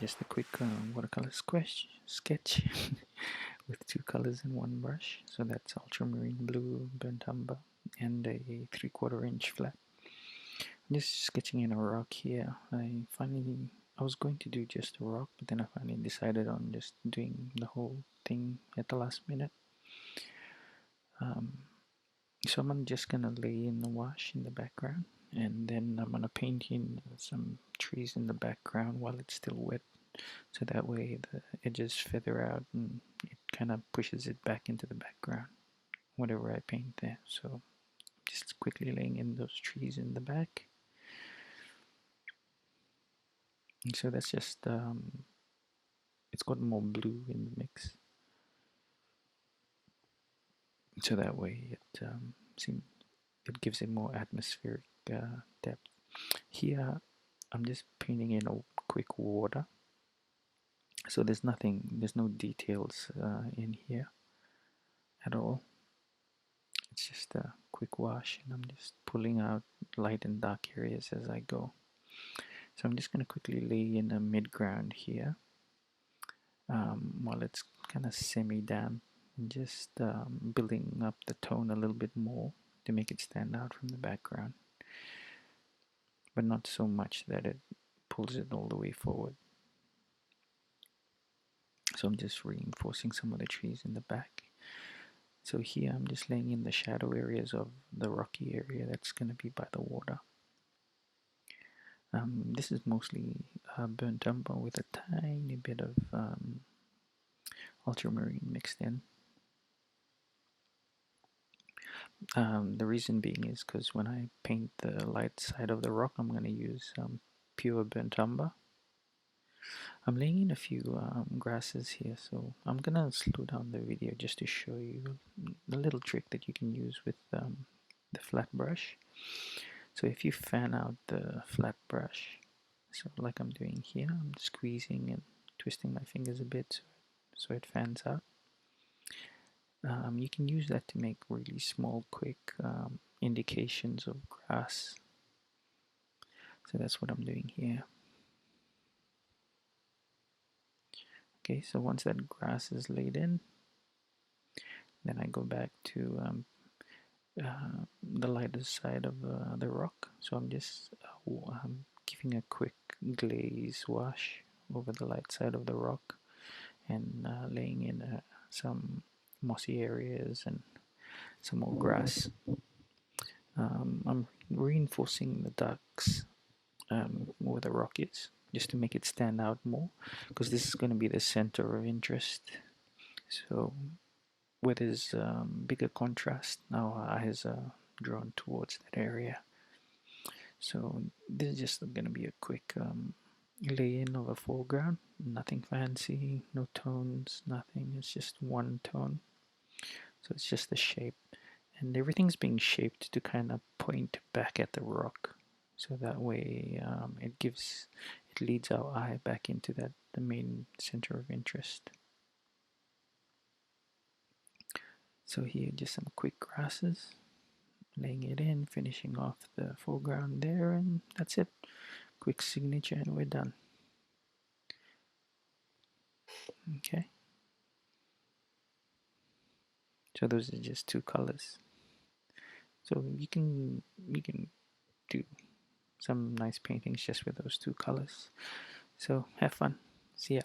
just a quick watercolor sketch with two colors and one brush. So that's ultramarine blue, burnt umber, and a 3/4 inch flat. I'm just sketching in a rock here. I was going to do just a rock, but then I finally decided on just doing the whole thing at the last minute. So I'm just gonna lay in the wash in the background, and then I'm gonna paint in some trees in the background while it's still wet, so that way the edges feather out and it kind of pushes it back into the background, whatever I paint there. So just quickly laying in those trees in the back. And so that's just, it's got more blue in the mix. So that way it gives it more atmospheric depth. Here I'm just painting in a quick water. So there's no details in here at all. It's just a quick wash, and I'm just pulling out light and dark areas as I go. So I'm just going to quickly lay in a mid-ground here while it's kind of semi-damp, and just building up the tone a little bit more to make it stand out from the background, but not so much that it pulls it all the way forward. So I'm just reinforcing some of the trees in the back. So here I'm just laying in the shadow areas of the rocky area that's going to be by the water. This is mostly burnt umber with a tiny bit of ultramarine mixed in. The reason being is because when I paint the light side of the rock, I'm going to use pure burnt umber. I'm laying in a few grasses here, so I'm going to slow down the video just to show you the little trick that you can use with the flat brush. So if you fan out the flat brush, so like I'm doing here, I'm squeezing and twisting my fingers a bit so it fans out. You can use that to make really small, quick indications of grass. So that's what I'm doing here. Okay, so once that grass is laid in, then I go back to the lighter side of the rock. So I'm just giving a quick glaze wash over the light side of the rock, and laying in some mossy areas and some more grass. I'm reinforcing the darks where the rock is, just to make it stand out more, because this is going to be the center of interest. So where there's bigger contrast, our eyes are drawn towards that area. So this is just going to be a quick lay in of a foreground, nothing fancy, no tones, nothing. It's just one tone. So it's just the shape, and everything's being shaped to kind of point back at the rock. So that way it leads our eye back into the main center of interest. So here just some quick grasses, laying it in, finishing off the foreground there, and that's it. Quick signature and we're done. Okay. So those are just two colors. So you can do some nice paintings just with those two colors. So have fun. See ya.